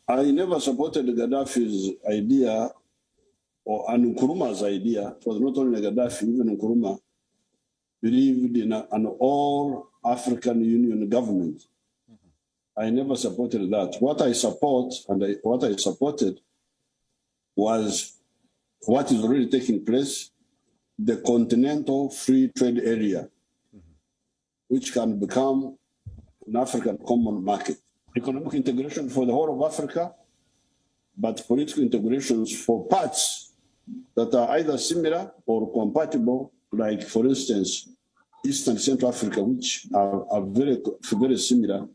I never supported Gaddafi's idea or Nkrumah's idea. It was not only Gaddafi, even Nkrumah believed in an all-African Union government. I never supported that. What I support and what I supported was what is already taking place, the continental free trade area, which can become an African common market. Economic integration for the whole of Africa, but political integrations for parts that are either similar or compatible, like, for instance, East and Central Africa, which are very, very similar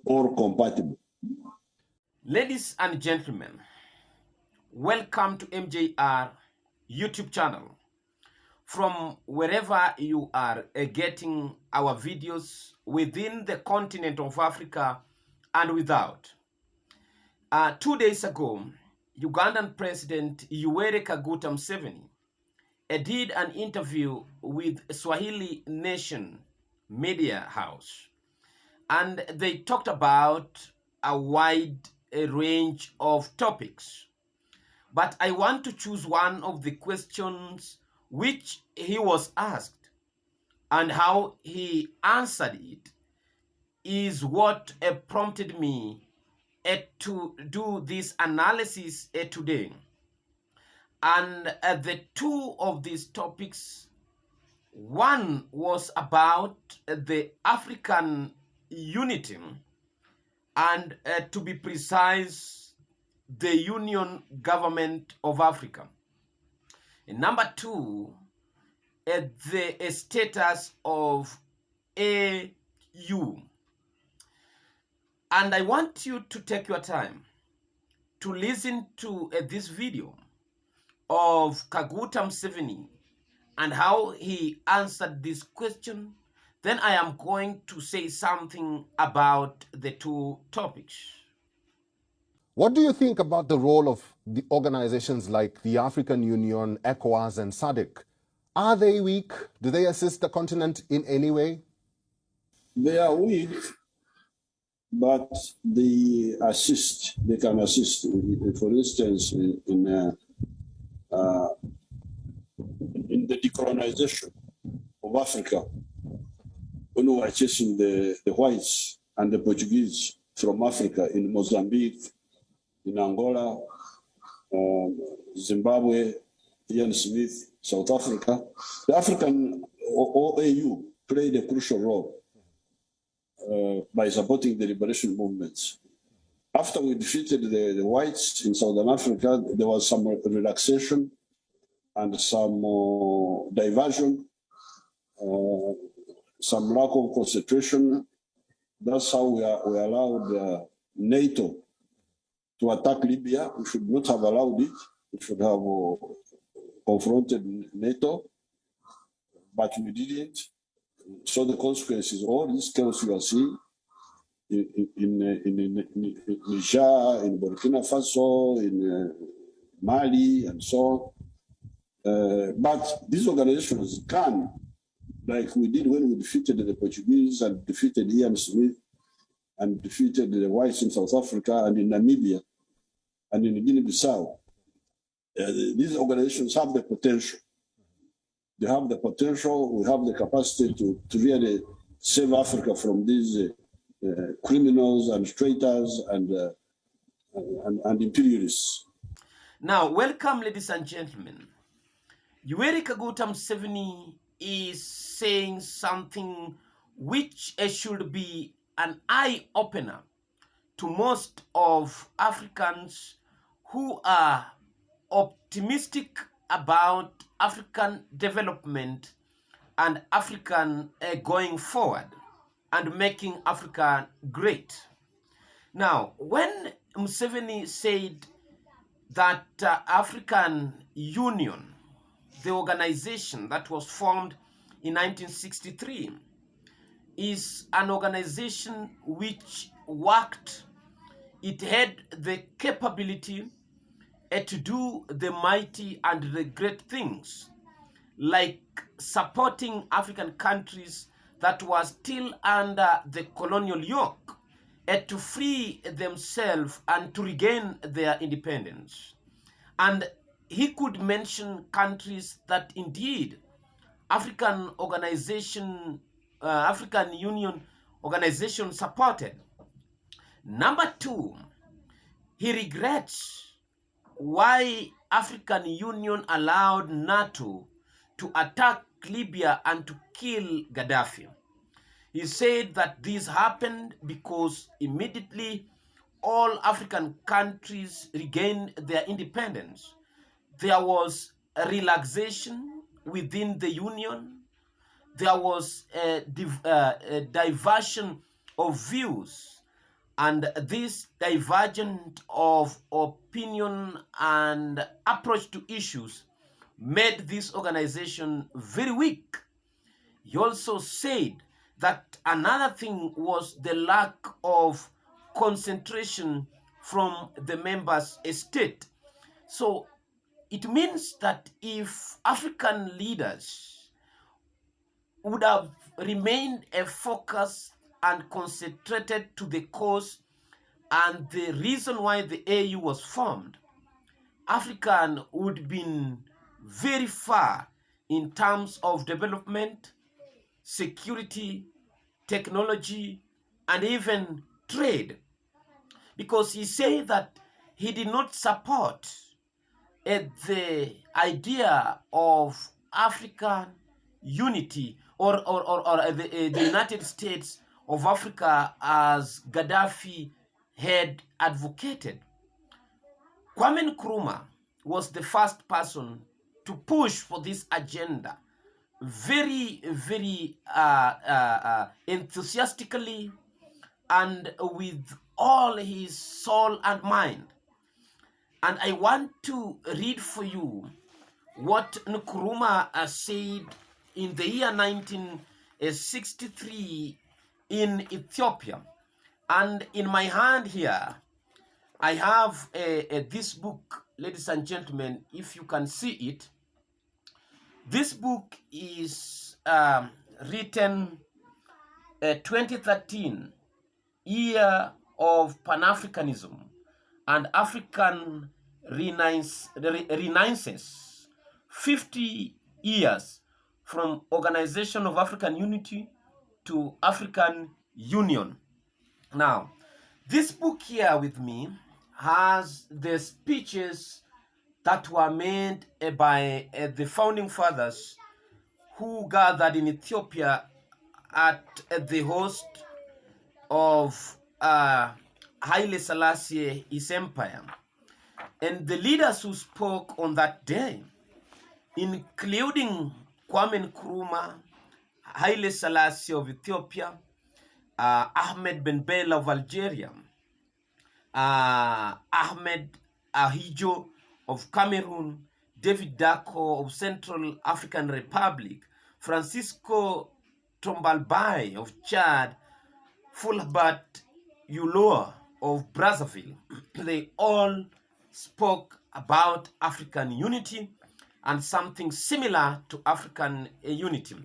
or compatible. Ladies and gentlemen, welcome to MJR YouTube channel. From wherever you are getting our videos within the continent of Africa and without. 2 days ago, Ugandan President Yoweri Kaguta Museveni did an interview with Swahili Nation Media House, and they talked about a wide range of topics. But I want to choose one of the questions which he was asked, and how he answered it is what prompted me to do this analysis today. And the two of these topics, one was about the African unity, and to be precise, the Union Government of Africa. And number two, the status of AU. And I want you to take your time to listen to this video of Kaguta Museveni and how he answered this question. Then I am going to say something about the two topics. What do you think about the role of the organizations like the African Union, ECOWAS, and SADC? Are they weak? Do they assist the continent in any way? They are weak, but they assist. They can assist. For instance, in the decolonization of Africa, when we were chasing the whites and the Portuguese from Africa in Mozambique, in Angola, Zimbabwe, Ian Smith, South Africa, the African OAU played a crucial role by supporting the liberation movements. After we defeated the whites in Southern Africa, there was some relaxation and some diversion, some lack of concentration. That's how we allowed NATO to attack Libya. We should not have allowed it. We should have confronted NATO, but we didn't. So the consequences, all this chaos you are seeing in Niger, in Burkina Faso, in Mali, and so on. But these organizations can, like we did when we defeated the Portuguese and defeated Ian Smith and defeated the whites in South Africa and in Namibia and in Guinea-Bissau. These organizations have the potential. They have the potential, we have the capacity to really save Africa from these criminals and traitors and imperialists. Now, welcome, ladies and gentlemen. Yoweri Kaguta Museveni is saying something which should be an eye-opener to most of Africans who are optimistic about African development and African going forward and making Africa great. Now, when Museveni said that African Union, the organization that was formed in 1963, is an organization which worked, it had the capability to do the mighty and the great things, like supporting African countries that were still under the colonial yoke, to free themselves and to regain their independence. And he could mention countries that indeed African Union organization supported. Number two, he regrets why African Union allowed NATO to attack Libya and to kill Gaddafi. He said that this happened because immediately all African countries regained their independence. There was a relaxation within the Union. There was a diversion of views, and this divergent of opinion and approach to issues made this organization very weak. He also said that another thing was the lack of concentration from the members' state. So it means that if African leaders would have remained focused and concentrated to the cause and the reason why the AU was formed, Africa would have been very far in terms of development, security, technology, and even trade. Because he said that he did not support the idea of African unity or the United States of Africa as Gaddafi had advocated. Kwame Nkrumah was the first person to push for this agenda very, very enthusiastically and with all his soul and mind. And I want to read for you what Nkrumah said in the year 1963 in Ethiopia. And in my hand here, I have this book, ladies and gentlemen, if you can see it. This book is written 2013, Year of Pan-Africanism and African Renaissance, 50 years from Organization of African Unity to African Union. Now, this book here with me has the speeches that were made by the founding fathers who gathered in Ethiopia at the host of Haile Selassie, his empire. And the leaders who spoke on that day, including Kwame Nkrumah, Haile Selassie of Ethiopia, Ahmed Ben Bella of Algeria, Ahmed Ahijo of Cameroon, David Dako of Central African Republic, Francisco Tombalbaye of Chad, Fulbert Ulloa of Brazzaville. They all spoke about African unity and something similar to African unity.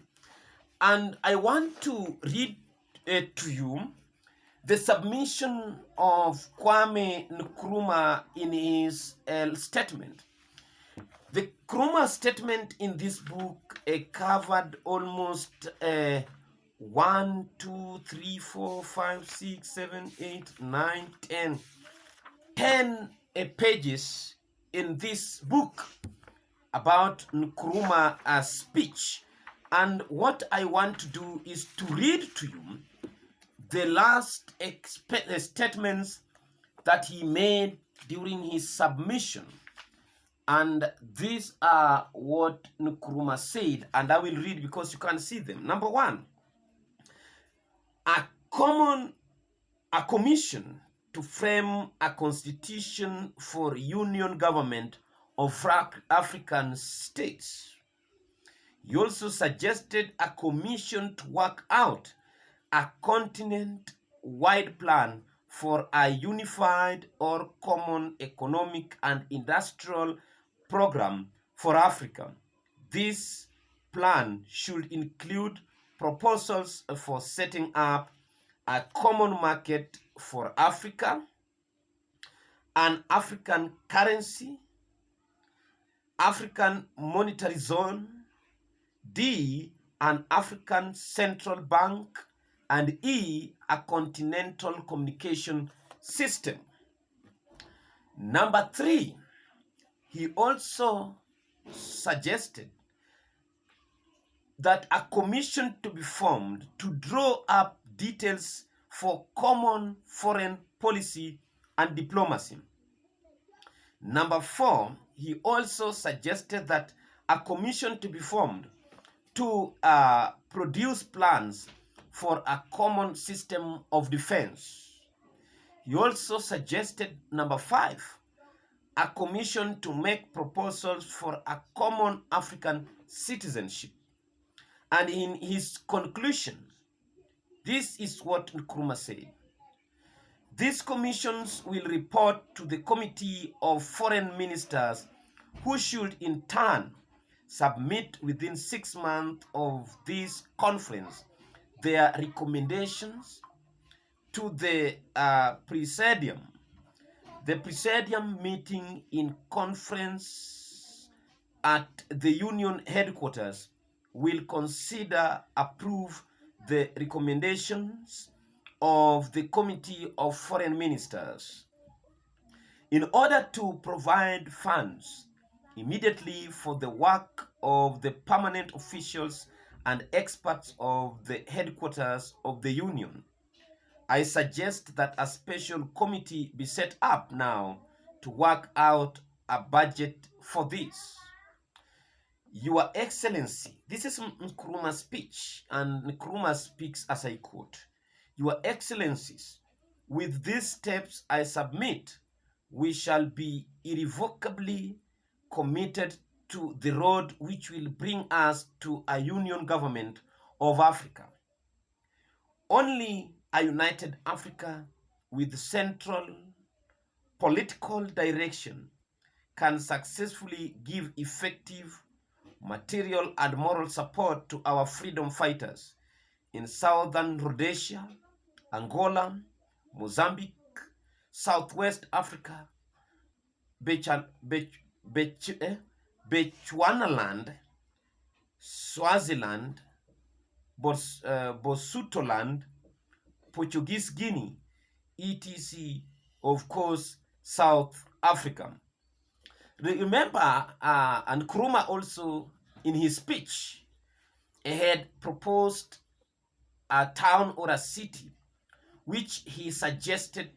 And I want to read to you the submission of Kwame Nkrumah in his statement. The Nkrumah statement in this book covered almost 1, 2, 3, 4, 5, 6, 7, 8, 9, 10 pages in this book about Nkrumah's speech. And what I want to do is to read to you the last statements that he made during his submission. And these are what Nkrumah said, and I will read because you can see them. Number one, a commission to frame a constitution for union government of African states. He also suggested a commission to work out a continent-wide plan for a unified or common economic and industrial program for Africa. This plan should include proposals for setting up a common market for Africa, an African currency, African monetary zone, D, an African central bank, and E, a continental communication system. Number 3, he also suggested that a commission to be formed to draw up details for common foreign policy and diplomacy. Number 4, he also suggested that a commission to be formed to produce plans for a common system of defense. He also suggested, number 5, a commission to make proposals for a common African citizenship. And in his conclusion, this is what Nkrumah said. These commissions will report to the Committee of Foreign Ministers, who should in turn submit within 6 months of this conference their recommendations to the Presidium. The Presidium meeting in conference at the Union headquarters will consider, approve the recommendations of the Committee of Foreign Ministers in order to provide funds immediately for the work of the permanent officials and experts of the headquarters of the Union. I suggest that a special committee be set up now to work out a budget for this. Your Excellency, this is Nkrumah's speech, and Nkrumah speaks as I quote, Your Excellencies, with these steps I submit, we shall be irrevocably committed to the road which will bring us to a union government of Africa. Only a united Africa with central political direction can successfully give effective material and moral support to our freedom fighters in Southern Rhodesia, Angola, Mozambique, Southwest Africa, Bechuanaland, Swaziland, Botswana, Portuguese Guinea, etc., of course, South Africa. Remember, Nkrumah also, in his speech, had proposed a town or a city which he suggested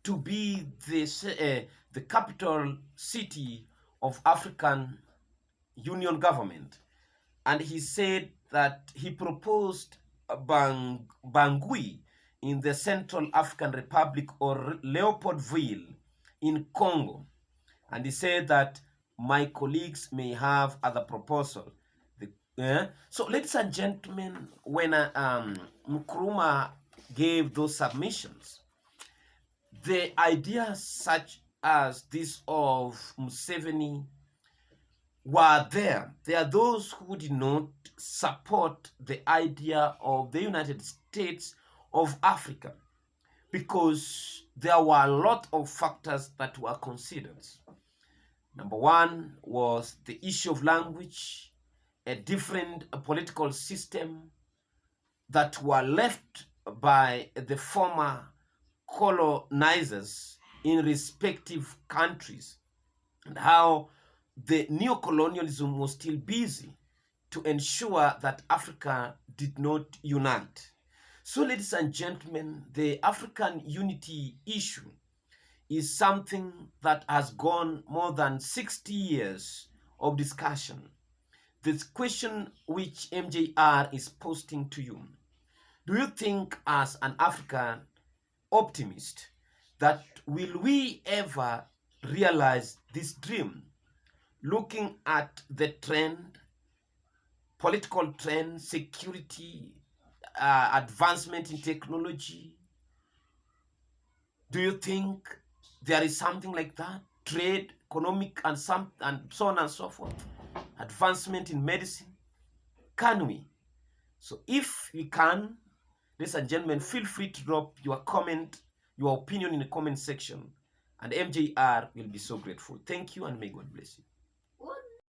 to be the capital city of African Union government. And he said that he proposed Bangui in the Central African Republic or Leopoldville in Congo. And he said that my colleagues may have other proposals. So, ladies and gentlemen, when Nkrumah gave those submissions, the ideas such as this of Museveni were there. There are those who did not support the idea of the United States of Africa because there were a lot of factors that were considered. Number 1 was the issue of language, a different political system that were left by the former colonizers in respective countries, and how the neocolonialism was still busy to ensure that Africa did not unite. So, ladies and gentlemen, the African unity issue is something that has gone more than 60 years of discussion. This question which MJR is posting to you, do you think as an African optimist that will we ever realize this dream, looking at the trend, political trend, security, advancement in technology? Do you think there is something like that? Trade, economic, and so on and so forth. Advancement in medicine. Can we? So if we can, ladies and gentlemen, feel free to drop your comment your opinion in the comment section, and MJR will be so grateful. Thank you, and may God bless you.